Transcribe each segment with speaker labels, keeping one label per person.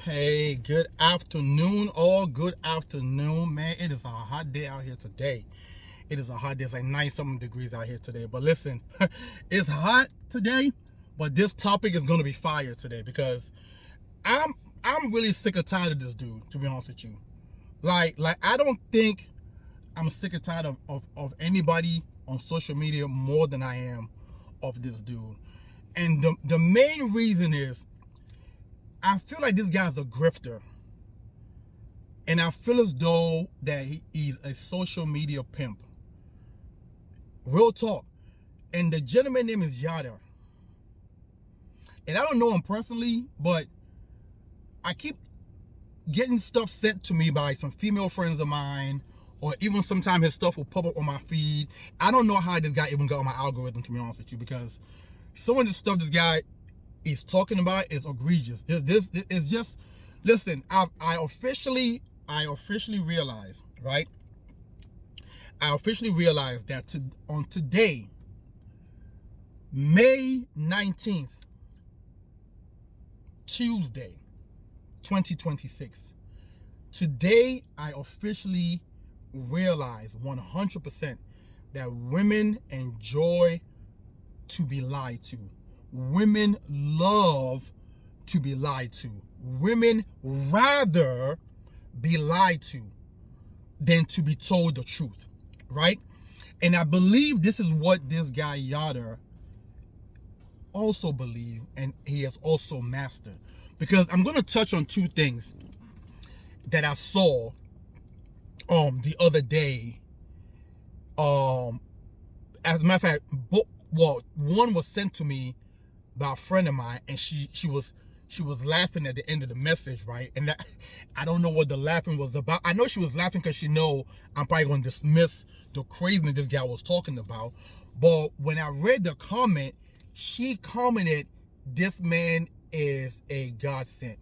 Speaker 1: Hey, good afternoon, all good afternoon, man. It is a hot day out here today. It is a hot day. It's like 90-something degrees out here today. But listen, it's hot today, but this topic is gonna be fire today because I'm I'm really sick or tired of this dude, to be honest with you. Like I don't think I'm sick or tired of anybody on social media more than I am of this dude. And the main reason is I feel like this guy's a grifter. And I feel as though that he's a social media pimp. Real talk. And the gentleman name is Yada. And I don't know him personally, but I keep getting stuff sent to me by some female friends of mine, or even sometimes his stuff will pop up on my feed. I don't know how this guy even got on my algorithm, to be honest with you, because some of the stuff this guy is talking about is egregious. This is just, listen, I officially realized, right? I officially realized that on today, May 19th, Tuesday, 2026, today I officially realized 100% that women enjoy to be lied to. Women love to be lied to. Women rather be lied to than to be told the truth, right? And I believe this is what this guy Yada also believed, and he has also mastered. Because I'm going to touch on two things that I saw the other day. As a matter of fact, one was sent to me by a friend of mine, and she was laughing at the end of the message, right? And that, I don't know what the laughing was about. I know she was laughing because she know I'm probably going to dismiss the craziness this guy was talking about. But when I read the comment, she commented, "This man is a godsend."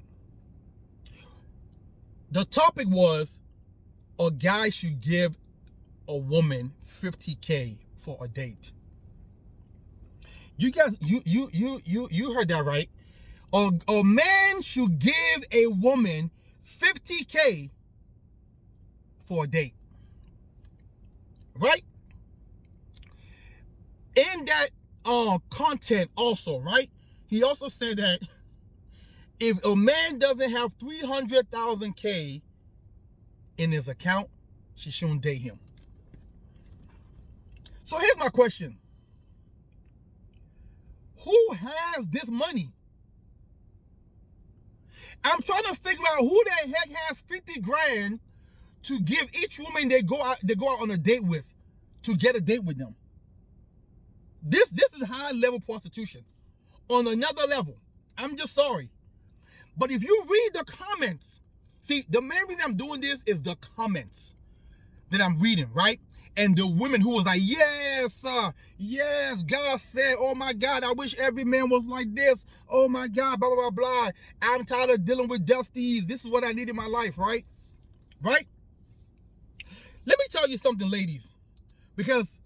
Speaker 1: The topic was, a guy should give a woman $50K for a date. You guys, you heard that right? A man should give a woman $50K for a date, right? In that content also, right? He also said that if a man doesn't have 300,000 K in his account, she shouldn't date him. So here's my question. Who has this money? I'm trying to figure out who the heck has 50 grand to give each woman they go out on a date with, to get a date with them. This is high level prostitution on another level. I'm just sorry. But if you read the comments, see, the main reason I'm doing this is the comments that I'm reading, right? And the women who was like, yes, yes, God said, oh my God, I wish every man was like this. Oh my God, blah, blah, blah, blah. I'm tired of dealing with dusties. This is what I need in my life, right? Right? Let me tell you something, ladies, because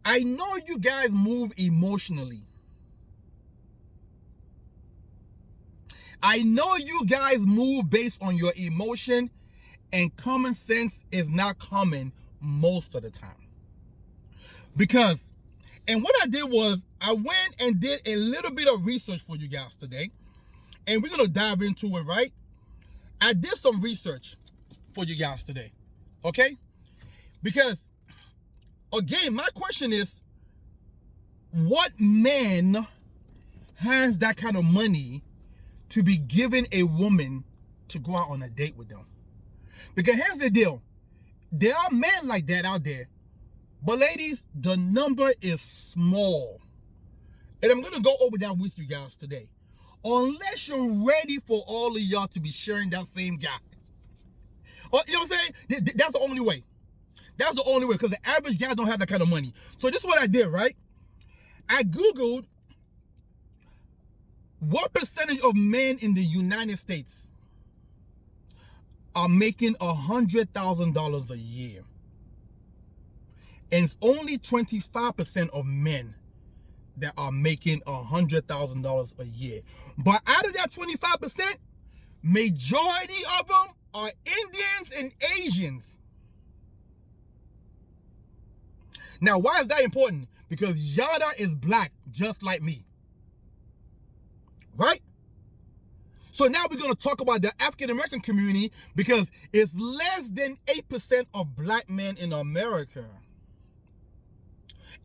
Speaker 1: I know you guys move emotionally. I know you guys move based on your emotion, and common sense is not common most of the time. Because, and what I did was, I went and did a little bit of research for you guys today, and we're going to dive into it, right? I did some research for you guys today, okay? Because, again, my question is, what man has that kind of money to be giving a woman to go out on a date with them? Because here's the deal. There are men like that out there. But ladies, the number is small. And I'm going to go over that with you guys today. Unless you're ready for all of y'all to be sharing that same guy. Or, you know what I'm saying? That's the only way. That's the only way, because the average guy don't have that kind of money. So this is what I did, right? I Googled what percentage of men in the United States are making $100,000 a year. And it's only 25% of men that are making $100,000 a year. But out of that 25%, Majority of them are Indians and Asians. Now, why is that important? Because Yada is black, just like me. Right? So now we're going to talk about the African American community, because it's less than 8% of black men in America.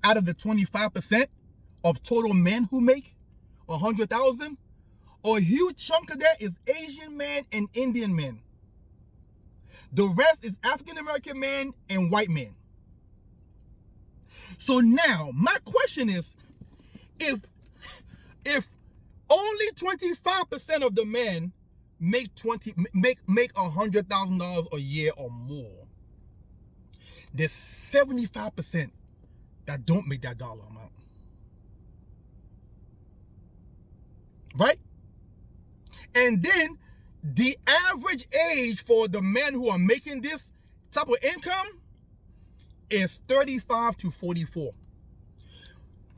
Speaker 1: Out of the 25% of total men who make 100,000, a huge chunk of that is Asian men and Indian men. The rest is African American men and white men. So now my question is, if only 25% of the men make $100,000 a year or more, there's 75% that don't make that dollar amount. Right? And then the average age for the men who are making this type of income is 35 to 44.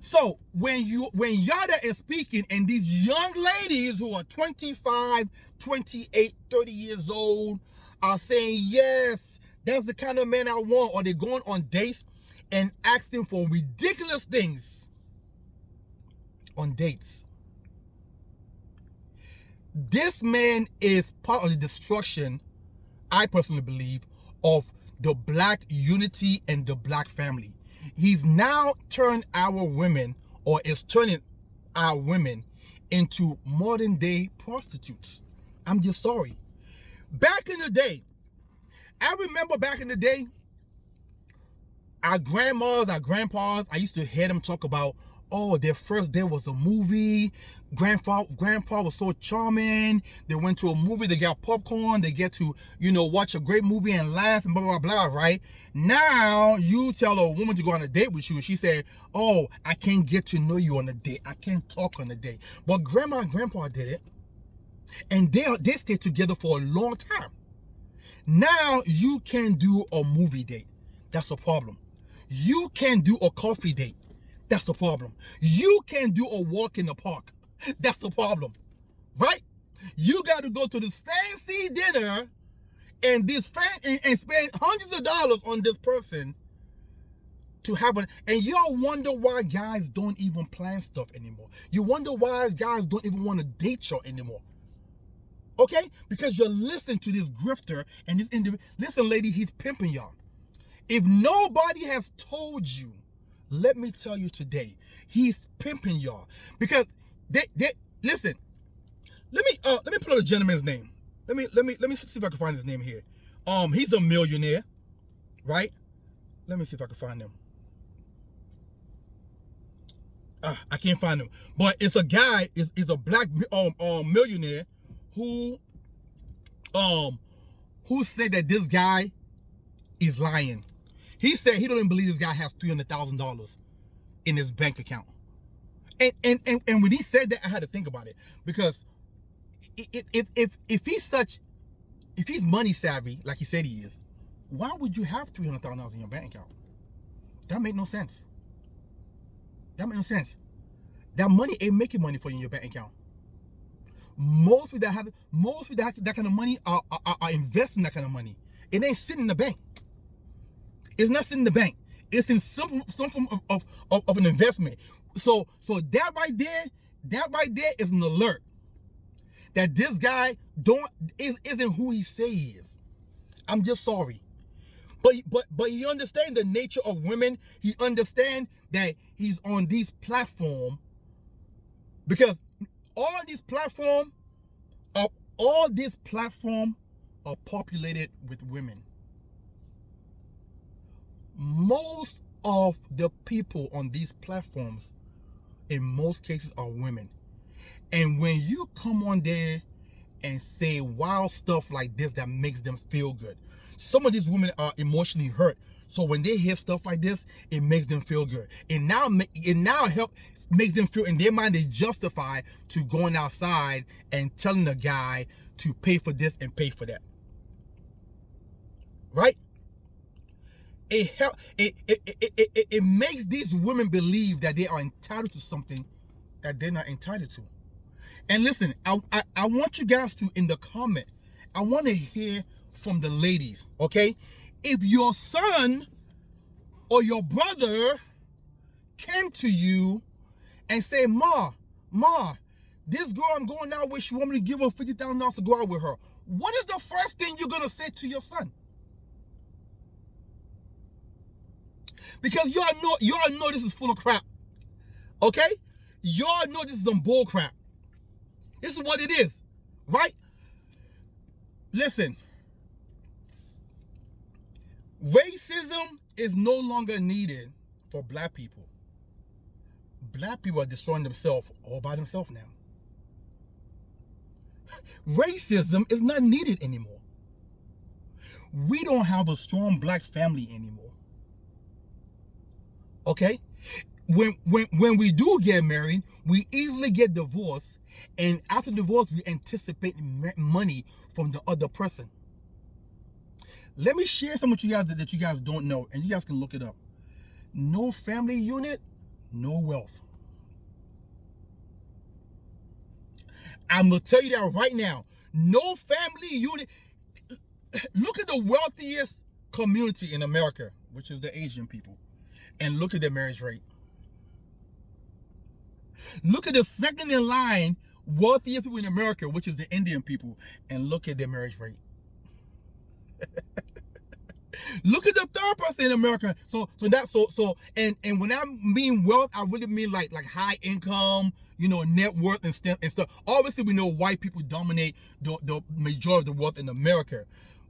Speaker 1: So when Yada is speaking and these young ladies who are 25, 28, 30 years old are saying, yes, that's the kind of man I want, or they're going on dates and asking for ridiculous things on dates, this man is part of the destruction, I personally believe, of the black unity and the black family. He's now turned our women, or is turning our women, into modern day prostitutes. I'm just sorry. Back in the day, I remember back in the day, our grandmas, our grandpas, I used to hear them talk about, oh, their first day was a movie. Grandpa was so charming. They went to a movie, they got popcorn, they get to, watch a great movie and laugh and blah, blah, blah, right? Now, you tell a woman to go on a date with you, she said, oh, I can't get to know you on a date. I can't talk on a date. But grandma and grandpa did it. And they stayed together for a long time. Now, you can do a movie date. That's a problem. You can do a coffee date. That's the problem. You can do a walk in the park. That's the problem, right? You got to go to this fancy dinner and spend hundreds of dollars on this person to have and y'all wonder why guys don't even plan stuff anymore. You wonder why guys don't even want to date y'all anymore. Okay? Because you're listening to this grifter and this individual. Listen, lady, he's pimping y'all. If nobody has told you, let me tell you today, he's pimping y'all. Because they listen. Let me pull up a gentleman's name. Let me see if I can find his name here. He's a millionaire, right? Let me see if I can find him. I can't find him. But it's a guy, is a black millionaire who said that this guy is lying. He said he don't believe this guy has $300,000 in his bank account. And when he said that, I had to think about it, because if he's money savvy like he said he is, why would you have $300,000 in your bank account? That make no sense. That make no sense. That money ain't making money for you in your bank account. Most people that have that kind of money are investing that kind of money. It ain't sitting in the bank. It's not sitting in the bank. It's in some form of an investment. So that right there is an alert that this guy isn't who he say he is. I'm just sorry. But he understand the nature of women. He understand that he's on these platforms because all these platforms are populated with women. Most of the people on these platforms, in most cases, are women. And when you come on there and say wild stuff like this that makes them feel good, some of these women are emotionally hurt. So when they hear stuff like this, it makes them feel good. It now makes them feel, in their mind, they justify to going outside and telling the guy to pay for this and pay for that. Right? It makes these women believe that they are entitled to something that they're not entitled to. And listen, I want you guys to, in the comment, I want to hear from the ladies, okay? If your son or your brother came to you and say, Ma, this girl I'm going out with, she want me to give her $50,000 to go out with her. What is the first thing you're going to say to your son? Because y'all know this is full of crap, okay? Y'all know this is some bull crap. This is what it is, right? Listen, racism is no longer needed for black people. Black people are destroying themselves all by themselves now. Racism is not needed anymore. We don't have a strong black family anymore. Okay? When we do get married, we easily get divorced, and after divorce, we anticipate money from the other person. Let me share some with you guys that you guys don't know, and you guys can look it up. No family unit, no wealth. I'm going to tell you that right now. No family unit. Look at the wealthiest community in America, which is the Asian people, and look at their marriage rate. Look at the second in line wealthiest people in America, which is the Indian people, and look at their marriage rate. Look at the third person in America. And when I mean wealth, I really mean like high income, net worth and stuff. Obviously, we know white people dominate the majority of the wealth in America,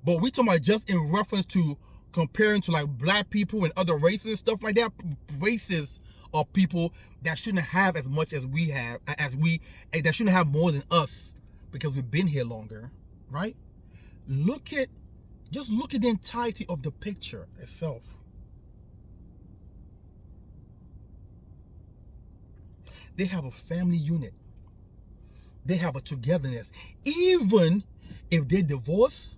Speaker 1: but we talking about just in reference to comparing to like black people and other races and stuff like that. Races are people that shouldn't have as much as we have, that shouldn't have more than us because we've been here longer, right? Just look at the entirety of the picture itself. They have a family unit. They have a togetherness. Even if they divorce,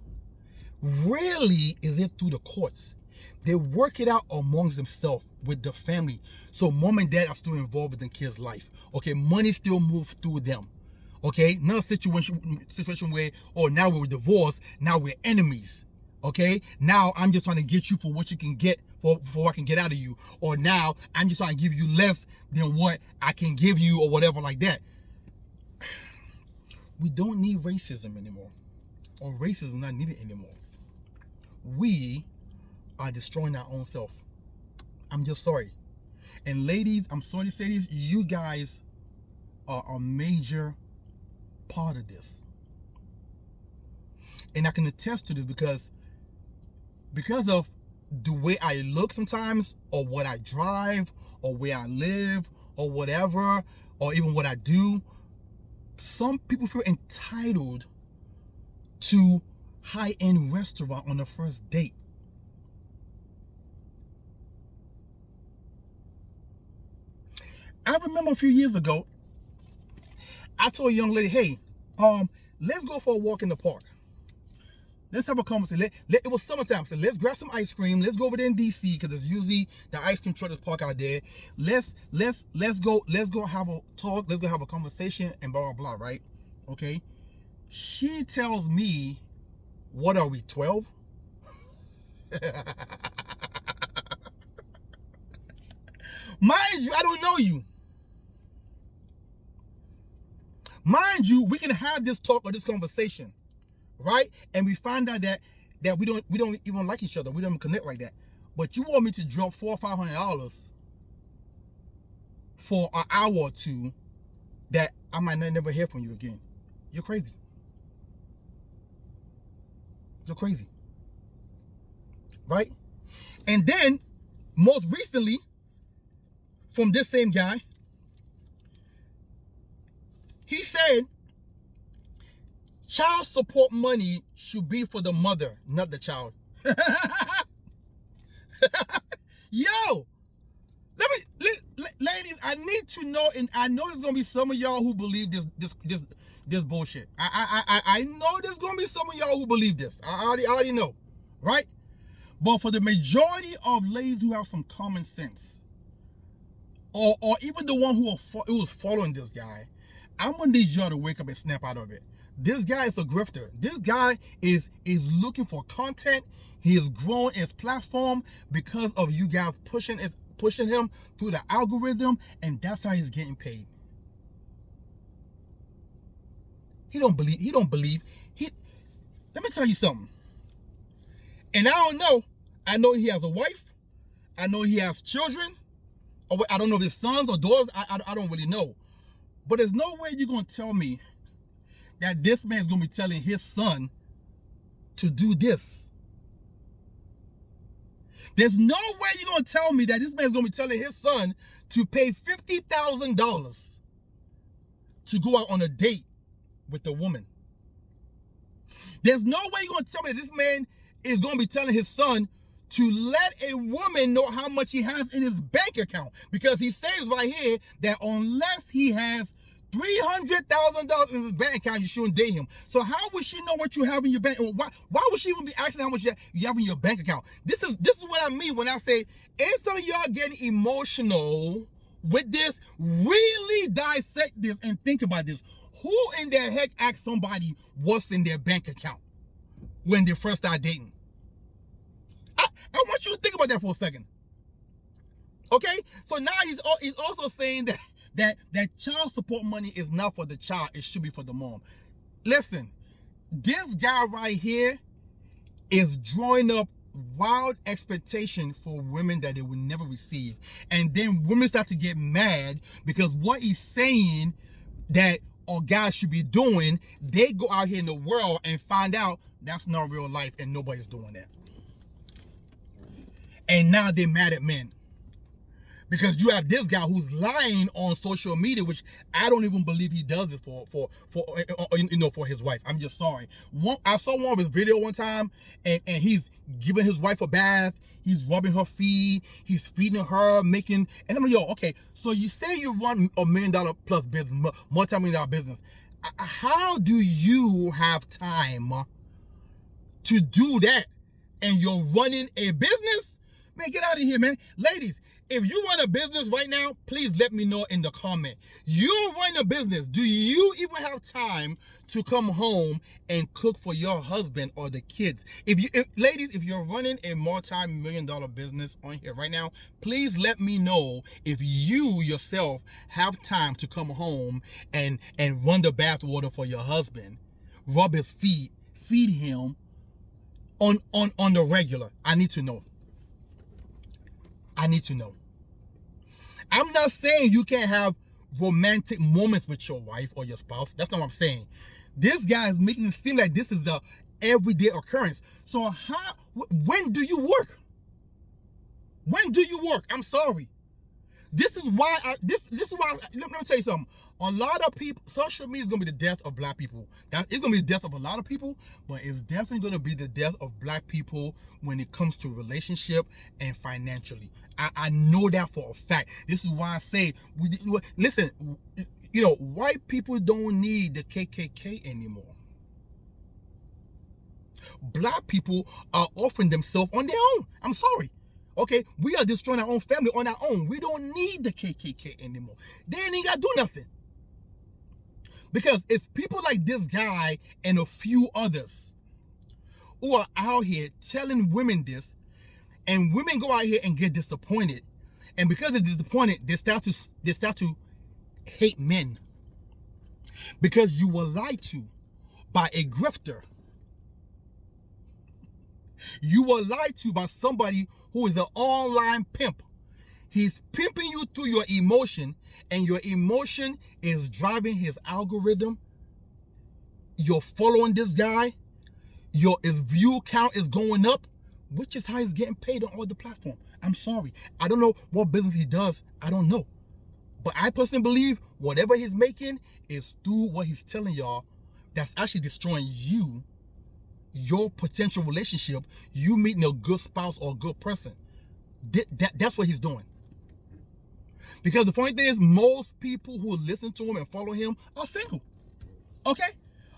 Speaker 1: rarely is it through the courts. They work it out amongst themselves with the family. So mom and dad are still involved with the kid's life. Okay, money still moves through them. Okay, not a situation where, now we're divorced, now we're enemies. Okay, now I'm just trying to get you for what you can get, for what I can get out of you. Or now I'm just trying to give you less than what I can give you, or whatever like that. We don't need racism anymore. Or racism is not needed anymore. We are destroying our own self. I'm just sorry. And ladies, I'm sorry to say this, you guys are a major part of this. And I can attest to this because of the way I look sometimes, or what I drive, or where I live, or whatever, or even what I do. Some people feel entitled to high-end restaurant on the first date. I remember a few years ago, I told a young lady, hey, let's go for a walk in the park. Let's have a conversation. It was summertime, so let's grab some ice cream. Let's go over there in DC because there's usually the ice cream truck that's parked out there. Let's go have a talk. Let's go have a conversation and blah blah blah. Right? Okay. She tells me, "What are we, 12?" Mind you, I don't know you. Mind you, we can have this talk or this conversation, right? And we find out that we don't even like each other. We don't even connect like that. But you want me to drop $400 or $500 for an hour or two that I might never hear from you again. You're crazy. You're crazy. Right? And then, most recently, from this same guy, he said, child support money should be for the mother, not the child. Yo, ladies, I need to know, and I know there's gonna be some of y'all who believe this bullshit. I know there's gonna be some of y'all who believe this. I already know, right? But for the majority of ladies who have some common sense, or even the one who was following this guy, I'm gonna need y'all to wake up and snap out of it. This guy is a grifter. This guy is looking for content. He is growing his platform because of you guys pushing him through the algorithm, and that's how he's getting paid. He don't believe. Let me tell you something. And I don't know. I know he has a wife. I know he has children. Or I don't know if his sons or daughters. I don't really know. But there's no way you're gonna tell me that this man's gonna be telling his son to do this. There's no way you're gonna tell me that this man's gonna be telling his son to pay $50,000 to go out on a date with a woman. There's no way you're gonna tell me that this man is gonna be telling his son to let a woman know how much he has in his bank account, because he says right here that unless he has $300,000 in his bank account, you shouldn't date him. So how would she know what you have in your bank? Why would she even be asking how much you have in your bank account? This is what I mean when I say, instead of y'all getting emotional with this, really dissect this and think about this. Who in their heck asked somebody what's in their bank account when they first start dating? I want you to think about that for a second. Okay? So now he's also saying that child support money is not for the child, it should be for the mom. Listen, this guy right here is drawing up wild expectation for women that they will never receive. And then women start to get mad because what he's saying that or guys should be doing, they go out here in the world and find out that's not real life and nobody's doing that. And now they're mad at men. Because you have this guy who's lying on social media, which I don't even believe he does this for his wife. I'm just sorry. I saw one of his video one time, and he's giving his wife a bath. He's rubbing her feet. He's feeding her, and I'm like, yo, okay. So you say you run $1 million plus business, multi-million-dollar business. How do you have time to do that? And you're running a business? Man, get out of here, man. Ladies, if you run a business right now, please let me know in the comment. You run a business. Do you even have time to come home and cook for your husband or the kids? Ladies, if you're running a multi-million-dollar business on here right now, please let me know if you yourself have time to come home and run the bath water for your husband, rub his feet, feed him on the regular. I need to know. I need to know. I'm not saying you can't have romantic moments with your wife or your spouse. That's not what I'm saying. This guy is making it seem like this is a everyday occurrence. So when do you work? When do you work? I'm sorry. This is why let me tell you something. A lot of people, social media is going to be the death of black people. It's going to be the death of a lot of people, but it's definitely going to be the death of black people when it comes to relationship and financially. I know that for a fact. This is why I say, listen, white people don't need the KKK anymore. Black people are offering themselves on their own. I'm sorry. Okay, we are destroying our own family on our own. We don't need the KKK anymore. They ain't got to do nothing. Because it's people like this guy and a few others who are out here telling women this, and women go out here and get disappointed. And because they're disappointed, they start to hate men. Because you were lied to by a grifter. You were lied to by somebody who is an online pimp. He's pimping you through your emotion, and your emotion is driving his algorithm. You're following this guy. His view count is going up, which is how he's getting paid on all the platforms. I'm sorry. I don't know what business he does. I don't know. But I personally believe whatever he's making is through what he's telling y'all that's actually destroying you, your potential relationship, you meeting a good spouse or a good person. That's what he's doing. Because the funny thing is, most people who listen to him and follow him are single. Okay?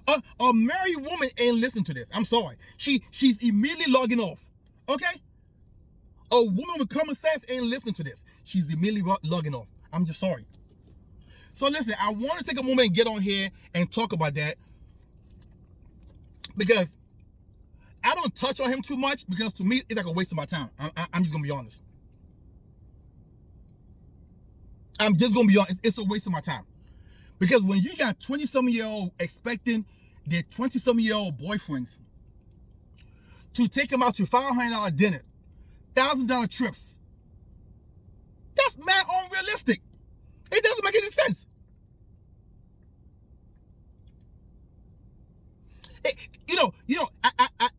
Speaker 1: A married woman ain't listen to this. I'm sorry. She's immediately logging off. Okay? A woman with common sense ain't listen to this. She's immediately logging off. I'm just sorry. So listen, I want to take a moment and get on here and talk about that, because I don't touch on him too much, because to me, it's like a waste of my time. I'm just going to be honest. I'm just going to be honest. It's a waste of my time. Because when you got 20-some-year-old expecting their 20-some-year-old boyfriends to take them out to $500 dinner, $1,000 trips, that's mad unrealistic. It doesn't make any sense.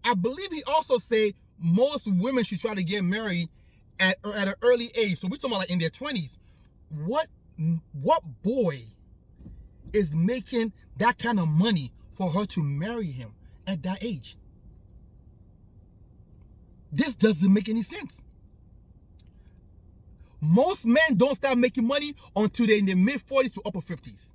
Speaker 1: I believe he also said most women should try to get married at an early age. So we're talking about like in their 20s. What boy is making that kind of money for her to marry him at that age? This doesn't make any sense. Most men don't start making money until they're in their mid-40s to upper 50s.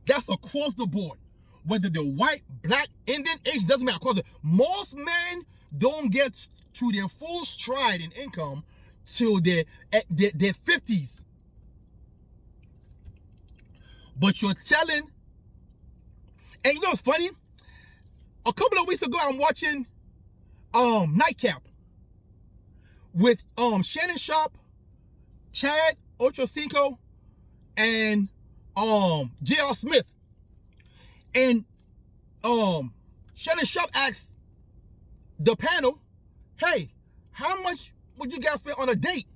Speaker 1: That's across the board. Whether they're white, black, Indian, Asian, doesn't matter. Most men don't get to their full stride in income till their 50s. But you're telling, and you know what's funny? A couple of weeks ago, I'm watching Nightcap with Shannon Sharpe, Chad Ochocinco, and J.R. Smith. And Shannon Sharpe asked the panel, hey, how much would you guys spend on a date?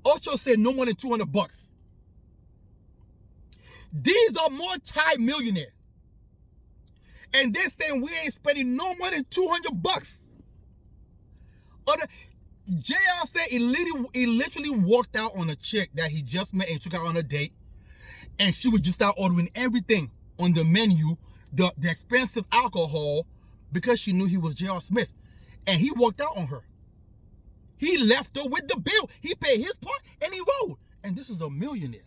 Speaker 1: Ocho said no more than $200. These are multi-millionaires. And they're saying we ain't spending no more than $200. JR said he literally walked out on a chick that he just met and took out on a date, and she would just start ordering everything on the menu, the expensive alcohol, because she knew he was J.R. Smith. And he walked out on her. He left her with the bill. He paid his part and he rolled. And this is a millionaire.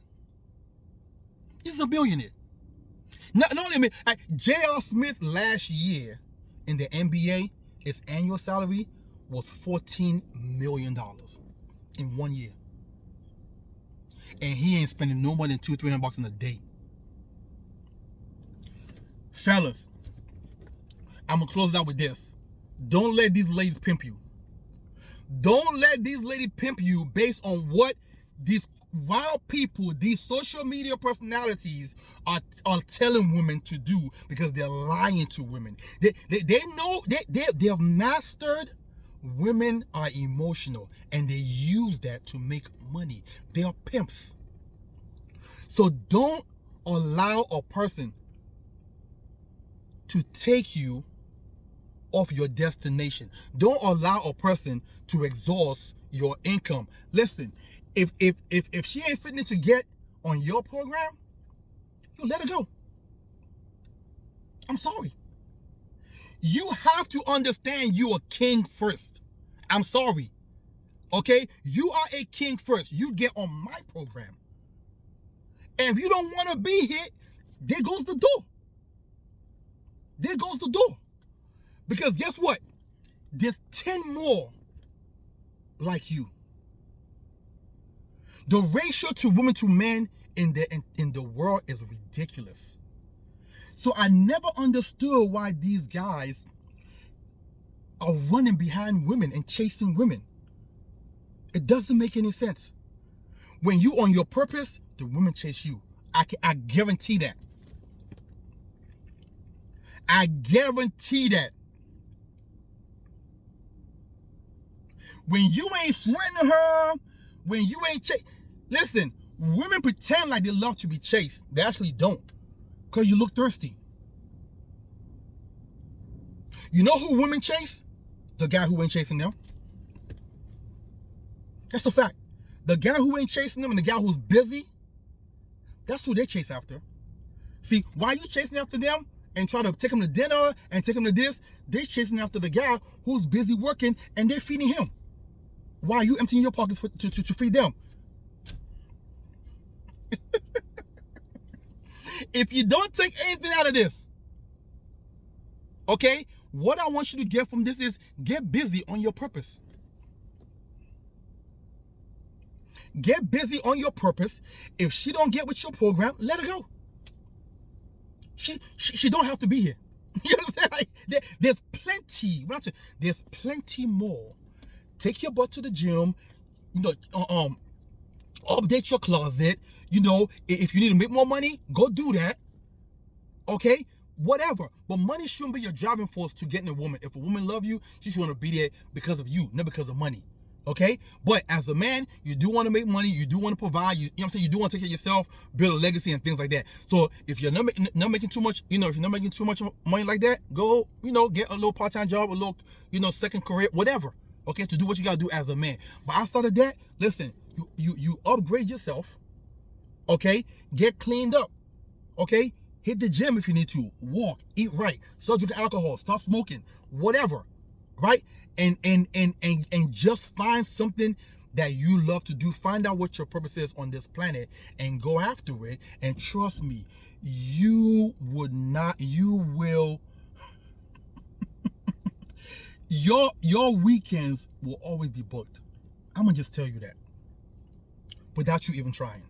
Speaker 1: This is a billionaire. Not only me, J.R. Smith last year in the NBA, his annual salary was $14 million in 1 year. And he ain't spending no more than $200-300 on a date. Fellas, I'm going to close it out with this. Don't let these ladies pimp you. Don't let these ladies pimp you based on what these wild people, these social media personalities are telling women to do, because they're lying to women. They know, they have mastered women are emotional, and they use that to make money. They are pimps. So don't allow a person to take you off your destination. Don't allow a person to exhaust your income. Listen, if she ain't fitting to get on your program, you let her go. I'm sorry. You have to understand you are king first. I'm sorry. Okay? You are a king first. You get on my program. And if you don't want to be here, there goes the door. There goes the door. Because guess what? There's 10 more like you. The ratio to women to men in the world is ridiculous. So I never understood why these guys are running behind women and chasing women. It doesn't make any sense. When you on your purpose, the women chase you. I guarantee that. I guarantee that. When you ain't sweating her, when you ain't listen, women pretend like they love to be chased. They actually don't, because you look thirsty. You know who women chase? The guy who ain't chasing them. That's a fact. The guy who ain't chasing them and the guy who's busy, that's who they chase after. See, why you chasing after them and try to take them to dinner and take them to this? They're chasing after the guy who's busy working and they're feeding him. Why are you emptying your pockets to feed them? If you don't take anything out of this, okay, what I want you to get from this is get busy on your purpose. Get busy on your purpose. If she don't get with your program, let her go. She don't have to be here. You understand? Like, there's plenty. There's plenty more. Take your butt to the gym. You know, update your closet. You know, if you need to make more money, go do that. Okay, whatever. But money shouldn't be your driving force to getting a woman. If a woman love you, she should want to be there because of you, not because of money. Okay, but as a man, you do want to make money, you do want to provide, you know what I'm saying, you do want to take care of yourself, build a legacy and things like that. So if you're not making too much, you know, if you're not making too much money like that, go, you know, get a little part-time job, a little, you know, second career, whatever. Okay, to do what you gotta do as a man. But outside of that, listen, you upgrade yourself. Okay, get cleaned up. Okay, hit the gym if you need to, walk, eat right, start drinking alcohol, stop smoking, whatever. Right? And just find something that you love to do. Find out what your purpose is on this planet and go after it. And trust me, you will your weekends will always be booked. I'm gonna just tell you that without you even trying.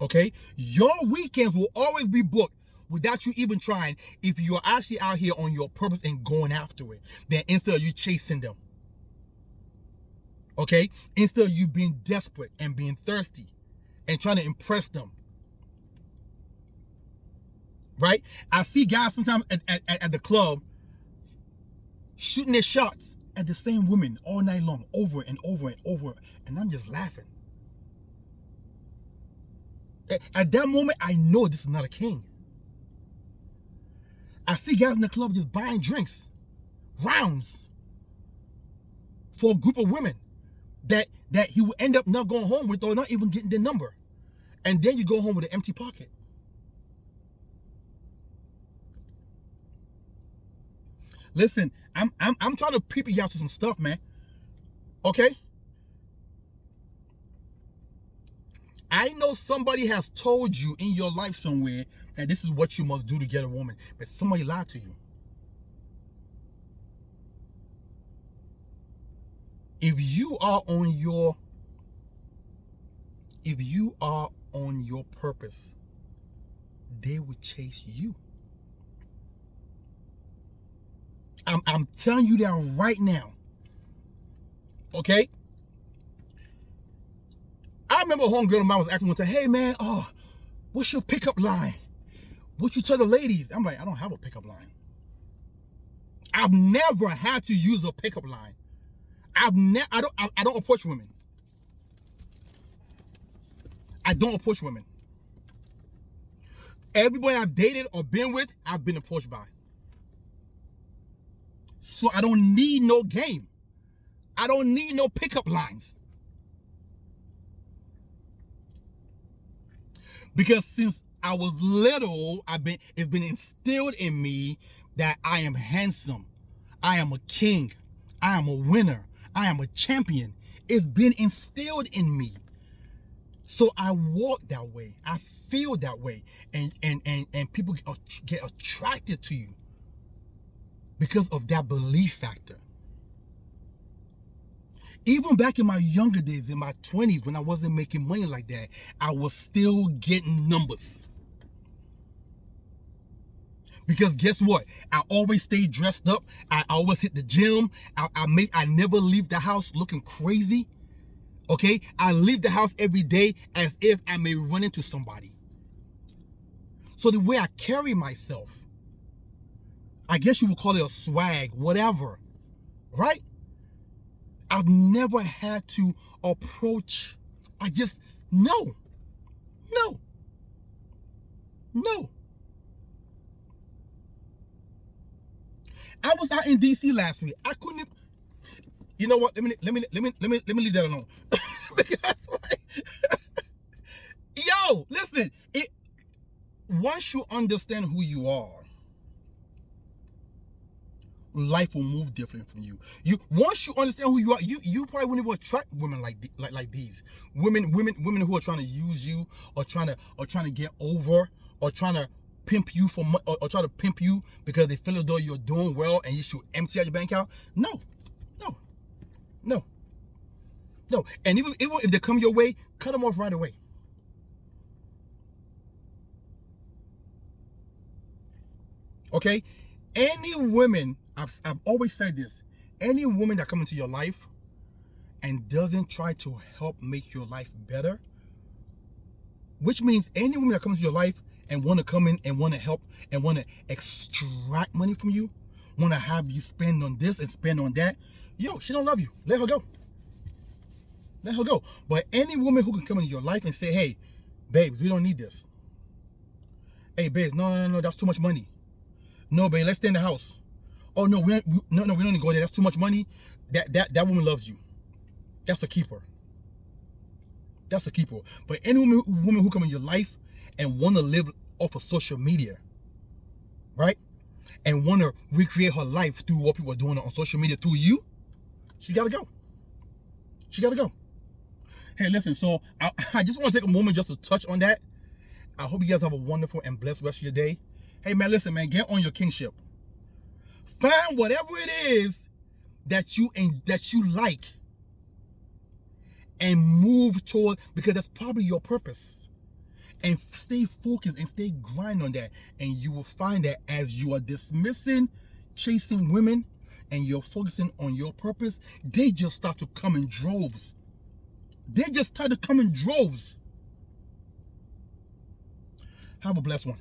Speaker 1: Okay? Your weekends will always be booked without you even trying if you're actually out here on your purpose and going after it. Then instead of you chasing them. Okay? Instead of you being desperate and being thirsty and trying to impress them. Right? I see guys sometimes at the club shooting their shots at the same women all night long, over and over and over. And I'm just laughing. At that moment, I know this is not a king. I see guys in the club just buying drinks, rounds, for a group of women that he will end up not going home with or not even getting their number. And then you go home with an empty pocket. Listen, I'm trying to peep you out to some stuff, man. Okay? I know somebody has told you in your life somewhere that this is what you must do to get a woman, but somebody lied to you. If you are on your purpose, they will chase you. I'm telling you that right now. Okay? I remember a homegirl of mine was asking me one time, hey man, what's your pickup line? What you tell the ladies? I'm like, I don't have a pickup line. I've never had to use a pickup line. I don't approach women. I don't approach women. Everybody I've dated or been with, I've been approached by. So I don't need no game. I don't need no pickup lines. Because since I was little, it's been instilled in me that I am handsome. I am a king. I am a winner. I am a champion. It's been instilled in me. So I walk that way. I feel that way. And people get attracted to you because of that belief factor. Even back in my younger days, in my 20s, when I wasn't making money like that, I was still getting numbers. Because guess what? I always stayed dressed up. I always hit the gym. I never leave the house looking crazy. Okay? I leave the house every day as if I may run into somebody. So the way I carry myself, I guess you would call it a swag, whatever. Right? I've never had to approach. I just, no. I was out in DC last week. I couldn't. You know what? Let me leave that alone. Because, yo, listen. Once you understand who you are, life will move different from you. Once you understand who you are, you probably wouldn't even attract women like these. Women who are trying to use you or trying to get over or trying to pimp you or try to pimp you because they feel as though you're doing well and you should empty out your bank account. No. No, no. And even if they come your way, cut them off right away. Okay? Any women, I've always said this, any woman that come into your life and doesn't try to help make your life better, which means any woman that comes into your life and want to come in and want to help and want to extract money from you, want to have you spend on this and spend on that, yo, she don't love you. Let her go. Let her go. But any woman who can come into your life and say, hey, babes, we don't need this. Hey, babes, no, that's too much money. No, babe, let's stay in the house. Oh, no, we don't need to go there. That's too much money. That woman loves you. That's a keeper. That's a keeper. But any woman who come in your life and want to live off of social media, right? And want to recreate her life through what people are doing on social media through you, she got to go. She got to go. Hey, listen, so I just want to take a moment just to touch on that. I hope you guys have a wonderful and blessed rest of your day. Hey, man, listen, man, get on your kingship. Find whatever it is that you like and move toward, because that's probably your purpose. And stay focused and stay grind on that. And you will find that as you are dismissing chasing women and you're focusing on your purpose, they just start to come in droves. They just start to come in droves. Have a blessed one.